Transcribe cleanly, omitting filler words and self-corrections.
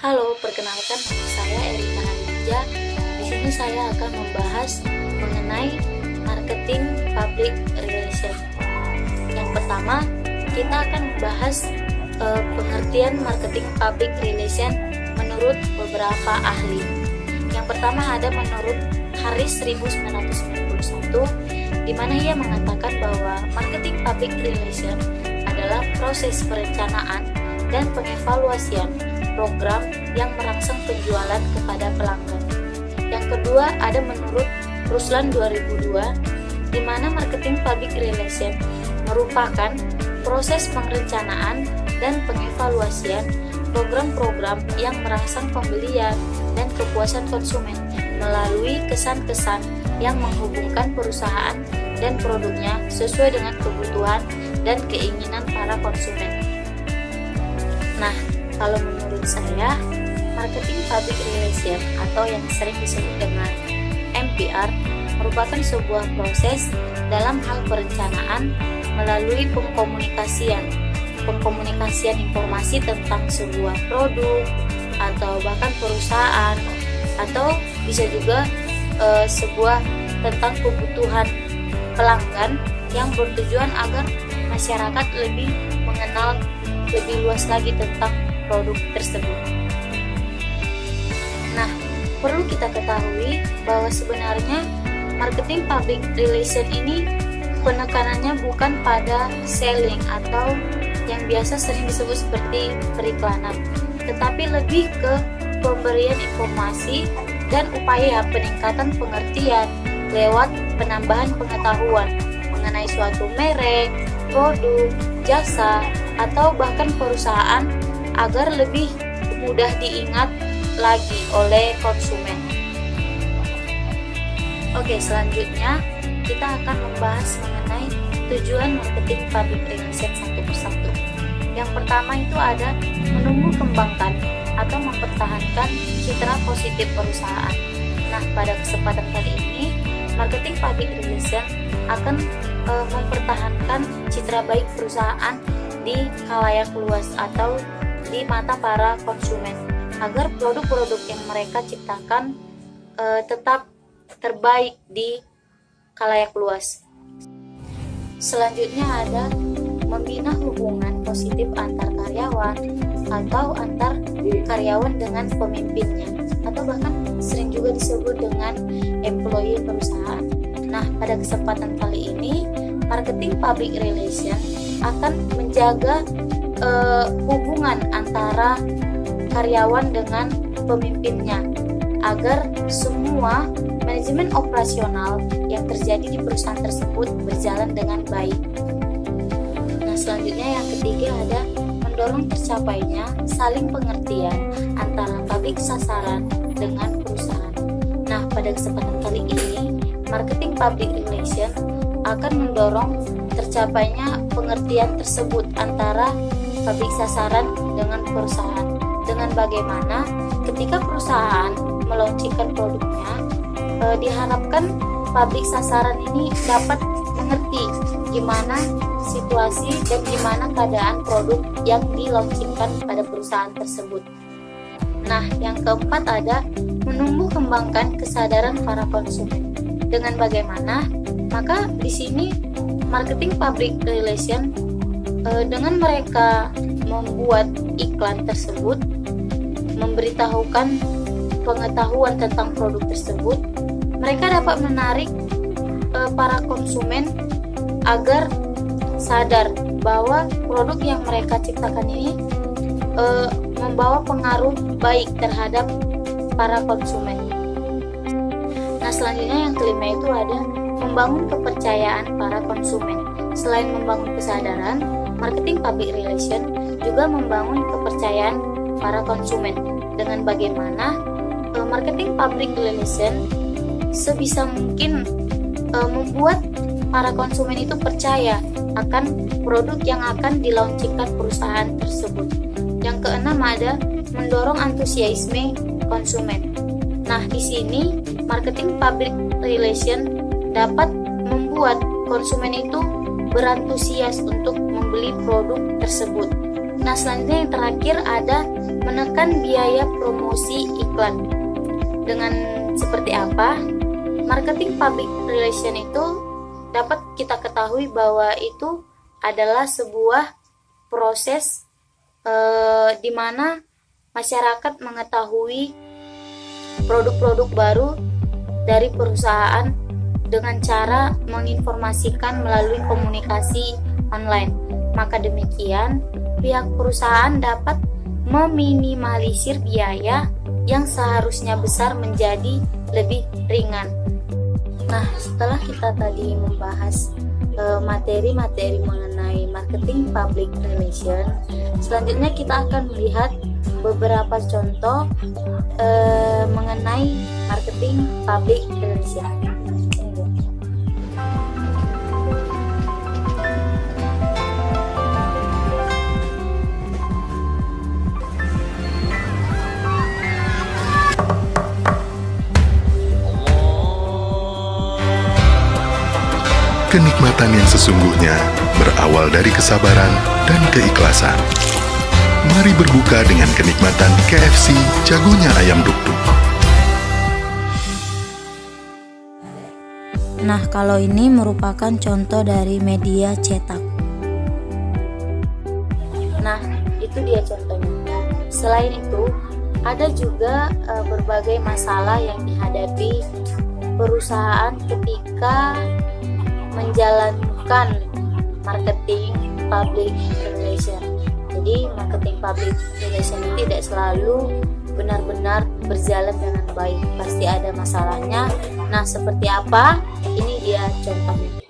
Halo, perkenalkan nama saya Erika Harinja. Di sini saya akan membahas mengenai marketing public relation. Yang pertama, kita akan membahas pengertian marketing public relation menurut beberapa ahli. Yang pertama ada menurut Harris 1991, di mana ia mengatakan bahwa marketing public relation adalah proses perencanaan dan pengevaluasian program yang merangsang penjualan kepada pelanggan. Yang kedua ada menurut Ruslan 2002, di mana marketing public relation merupakan proses perencanaan dan pengevaluasian program-program yang merangsang pembelian dan kepuasan konsumen melalui kesan-kesan yang menghubungkan perusahaan dan produknya sesuai dengan kebutuhan dan keinginan para konsumen. Nah, kalau menurut saya, marketing public relation atau yang sering disebut dengan MPR merupakan sebuah proses dalam hal perencanaan melalui pengkomunikasian informasi tentang sebuah produk atau bahkan perusahaan, atau bisa juga sebuah tentang kebutuhan pelanggan yang bertujuan agar masyarakat lebih mengenal lebih luas lagi tentang produk tersebut. Nah, perlu kita ketahui bahwa sebenarnya marketing public relation ini penekanannya bukan pada selling atau yang biasa sering disebut seperti periklanan, tetapi lebih ke pemberian informasi dan upaya peningkatan pengertian lewat penambahan pengetahuan mengenai suatu merek, produk, jasa, atau bahkan perusahaan agar lebih mudah diingat lagi oleh konsumen. Oke, selanjutnya kita akan membahas mengenai tujuan marketing public relation satu persatu. Yang pertama itu ada menumbuh kembangkan atau mempertahankan citra positif perusahaan. Nah, pada kesempatan kali ini marketing public relation akan mempertahankan citra baik perusahaan di khalayak luas atau di mata para konsumen agar produk-produk yang mereka ciptakan tetap terbaik di khalayak luas. Selanjutnya ada membina hubungan positif antar karyawan atau antar karyawan dengan pemimpinnya, atau bahkan sering juga disebut dengan employee perusahaan. Nah, pada kesempatan kali ini marketing public relation akan menjaga hubungan antara karyawan dengan pemimpinnya agar semua manajemen operasional yang terjadi di perusahaan tersebut berjalan dengan baik. Nah, selanjutnya yang ketiga ada mendorong tercapainya saling pengertian antara publik sasaran dengan perusahaan. Nah, pada kesempatan kali ini marketing public relation akan mendorong tercapainya pengertian tersebut antara publik sasaran dengan perusahaan. Dengan bagaimana ketika perusahaan meluncurkan produknya, diharapkan publik sasaran ini dapat mengerti gimana situasi dan gimana keadaan produk yang diluncurkan pada perusahaan tersebut. Nah, yang keempat ada menumbuh kembangkan kesadaran para konsumen. Dengan bagaimana? Maka di sini marketing public relation dengan mereka membuat iklan tersebut, memberitahukan pengetahuan tentang produk tersebut, mereka dapat menarik para konsumen agar sadar bahwa produk yang mereka ciptakan ini membawa pengaruh baik terhadap para konsumen. Nah, selanjutnya yang kelima itu ada membangun kepercayaan para konsumen. Selain membangun kesadaran, marketing public relation juga membangun kepercayaan para konsumen. Dengan bagaimana marketing public relation sebisa mungkin membuat para konsumen itu percaya akan produk yang akan diluncurkan perusahaan tersebut. Yang keenam ada mendorong antusiasme konsumen. Nah, di sini marketing public relation dapat membuat konsumen itu berantusias untuk membeli produk tersebut. Nah, selanjutnya yang terakhir ada menekan biaya promosi iklan. Dengan seperti apa? Marketing public relation itu dapat kita ketahui bahwa itu adalah sebuah proses di mana masyarakat mengetahui produk-produk baru dari perusahaan dengan cara menginformasikan melalui komunikasi online. Maka demikian, pihak perusahaan dapat meminimalisir biaya yang seharusnya besar menjadi lebih ringan. Nah, setelah kita tadi membahas materi-materi mengenai marketing public relation, selanjutnya kita akan melihat beberapa contoh mengenai marketing public relation. Kenikmatan yang sesungguhnya berawal dari kesabaran dan keikhlasan. Mari berbuka dengan kenikmatan KFC jagonya ayam duk-duk. Nah, kalau ini merupakan contoh dari media cetak. Nah, itu dia contohnya. Selain itu, ada juga berbagai masalah yang dihadapi perusahaan ketika menjalankan marketing public relation. Jadi marketing public relation itu tidak selalu benar-benar berjalan dengan baik, pasti ada masalahnya. Nah, seperti apa? Ini dia contohnya.